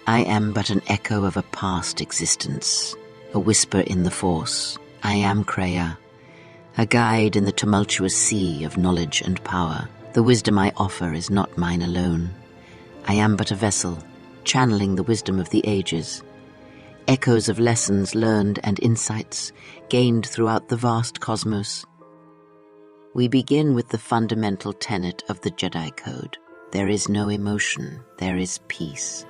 I am but an echo of a past existence, a whisper in the Force. I am Kreia, a guide in the tumultuous sea of knowledge and power. The wisdom I offer is not mine alone. I am but a vessel, channeling the wisdom of the ages, echoes of lessons learned and insights gained throughout the vast cosmos. We begin with the fundamental tenet of the Jedi Code. There is no emotion, there is peace.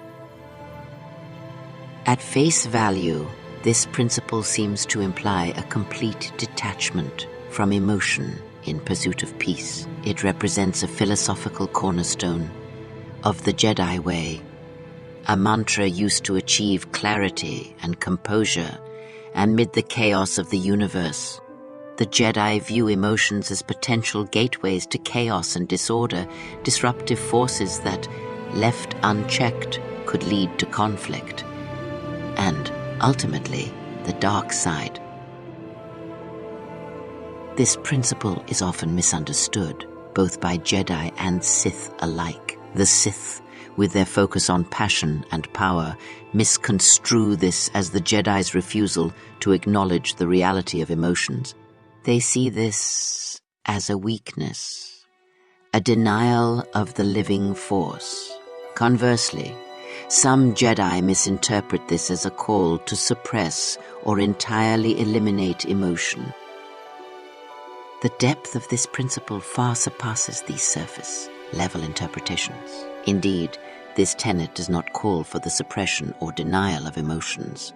At face value, this principle seems to imply a complete detachment from emotion in pursuit of peace. It represents a philosophical cornerstone of the Jedi way, a mantra used to achieve clarity and composure amid the chaos of the universe. The Jedi view emotions as potential gateways to chaos and disorder, disruptive forces that, left unchecked, could lead to conflict, and, ultimately, the dark side. This principle is often misunderstood, both by Jedi and Sith alike. The Sith, with their focus on passion and power, misconstrue this as the Jedi's refusal to acknowledge the reality of emotions. They see this as a weakness, a denial of the living force. Conversely, some Jedi misinterpret this as a call to suppress or entirely eliminate emotion. The depth of this principle far surpasses these surface-level interpretations. Indeed, this tenet does not call for the suppression or denial of emotions.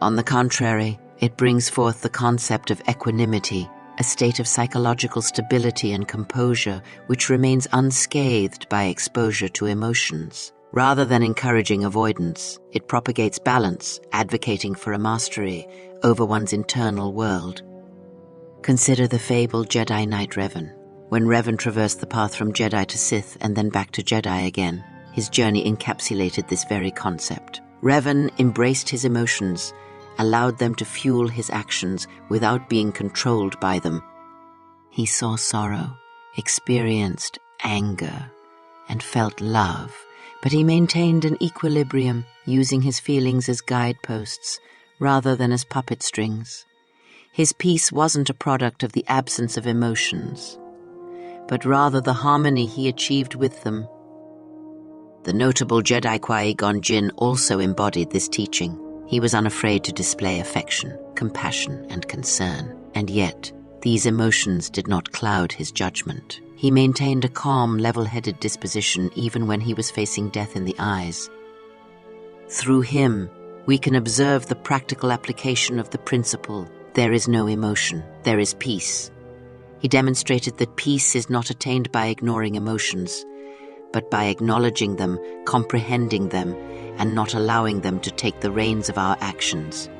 On the contrary, it brings forth the concept of equanimity, a state of psychological stability and composure which remains unscathed by exposure to emotions. Rather than encouraging avoidance, it propagates balance, advocating for a mastery over one's internal world. Consider the fabled Jedi Knight Revan. When Revan traversed the path from Jedi to Sith and then back to Jedi again, his journey encapsulated this very concept. Revan embraced his emotions, allowed them to fuel his actions without being controlled by them. He saw sorrow, experienced anger, and felt love, but he maintained an equilibrium, using his feelings as guideposts rather than as puppet strings. His peace wasn't a product of the absence of emotions, but rather the harmony he achieved with them. The notable Jedi Qui-Gon Jinn also embodied this teaching. He was unafraid to display affection, compassion, and concern, and yet these emotions did not cloud his judgment. He maintained a calm, level-headed disposition even when he was facing death in the eyes. Through him, we can observe the practical application of the principle, there is no emotion, there is peace. He demonstrated that peace is not attained by ignoring emotions, but by acknowledging them, comprehending them, and not allowing them to take the reins of our actions.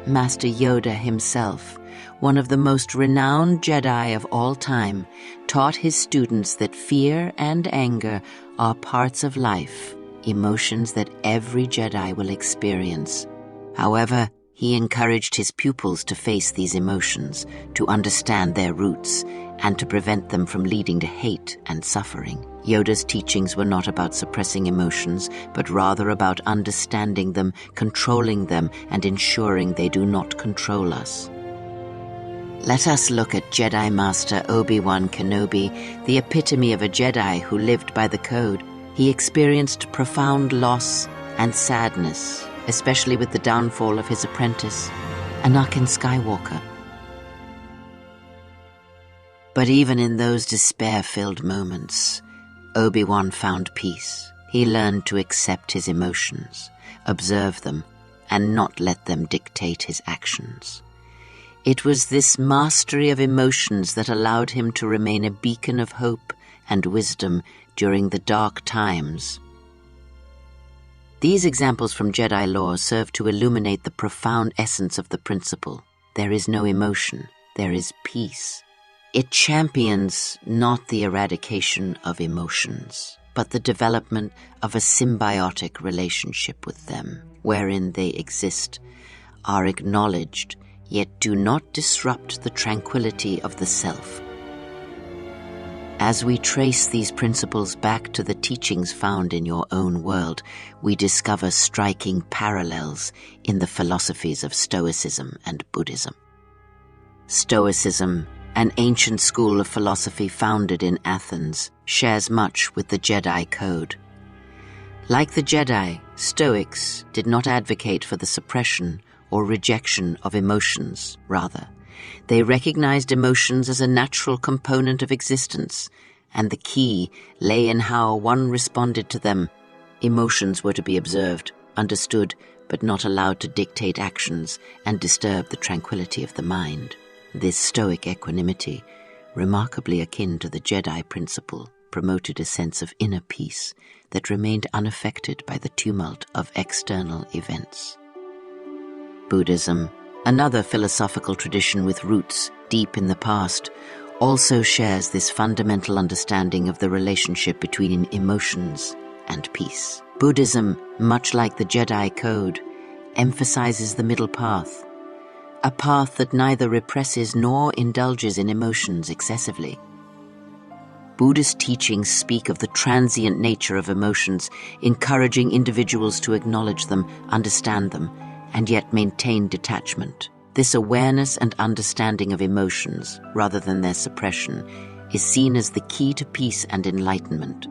Master Yoda himself, one of the most renowned Jedi of all time, taught his students that fear and anger are parts of life, emotions that every Jedi will experience. However, he encouraged his pupils to face these emotions, to understand their roots, and to prevent them from leading to hate and suffering. Yoda's teachings were not about suppressing emotions, but rather about understanding them, controlling them, and ensuring they do not control us. Let us look at Jedi Master Obi-Wan Kenobi, the epitome of a Jedi who lived by the code. He experienced profound loss and sadness, especially with the downfall of his apprentice, Anakin Skywalker. But even in those despair-filled moments, Obi-Wan found peace. He learned to accept his emotions, observe them, and not let them dictate his actions. It was this mastery of emotions that allowed him to remain a beacon of hope and wisdom during the dark times. These examples from Jedi lore serve to illuminate the profound essence of the principle. There is no emotion, there is peace. It champions not the eradication of emotions, but the development of a symbiotic relationship with them, wherein they exist, are acknowledged, yet do not disrupt the tranquility of the self. As we trace these principles back to the teachings found in your own world, we discover striking parallels in the philosophies of Stoicism and Buddhism. Stoicism, an ancient school of philosophy founded in Athens, shares much with the Jedi Code. Like the Jedi, Stoics did not advocate for the suppression or rejection of emotions. Rather, they recognized emotions as a natural component of existence, and the key lay in how one responded to them. Emotions were to be observed, understood, but not allowed to dictate actions and disturb the tranquility of the mind. This Stoic equanimity, remarkably akin to the Jedi principle, promoted a sense of inner peace that remained unaffected by the tumult of external events. Buddhism, another philosophical tradition with roots deep in the past, also shares this fundamental understanding of the relationship between emotions and peace. Buddhism, much like the Jedi Code, emphasizes the middle path, a path that neither represses nor indulges in emotions excessively. Buddhist teachings speak of the transient nature of emotions, encouraging individuals to acknowledge them, understand them, and yet maintain detachment. This awareness and understanding of emotions, rather than their suppression, is seen as the key to peace and enlightenment.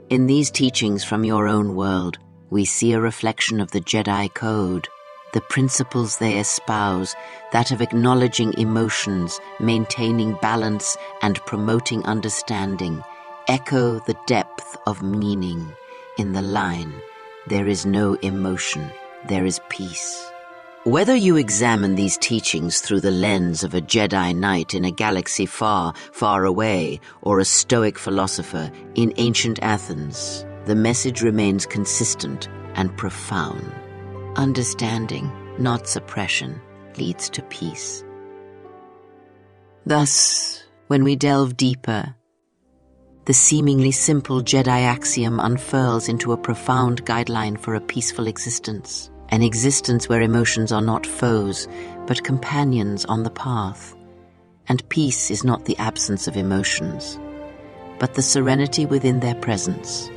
In these teachings from your own world, we see a reflection of the Jedi Code, the principles they espouse, that of acknowledging emotions, maintaining balance, and promoting understanding, echo the depth of meaning in the line, "There is no emotion, there is peace." Whether you examine these teachings through the lens of a Jedi Knight in a galaxy far, far away, or a Stoic philosopher in ancient Athens, the message remains consistent and profound. Understanding, not suppression, leads to peace. Thus, when we delve deeper, the seemingly simple Jedi axiom unfurls into a profound guideline for a peaceful existence, an existence where emotions are not foes, but companions on the path. And peace is not the absence of emotions, but the serenity within their presence.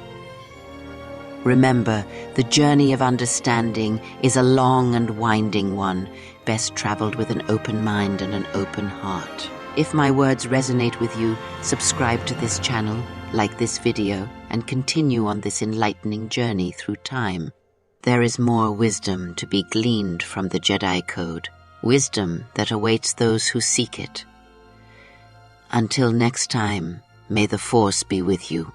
Remember, the journey of understanding is a long and winding one, best traveled with an open mind and an open heart. If my words resonate with you, subscribe to this channel, like this video, and continue on this enlightening journey through time. There is more wisdom to be gleaned from the Jedi Code, wisdom that awaits those who seek it. Until next time, may the Force be with you.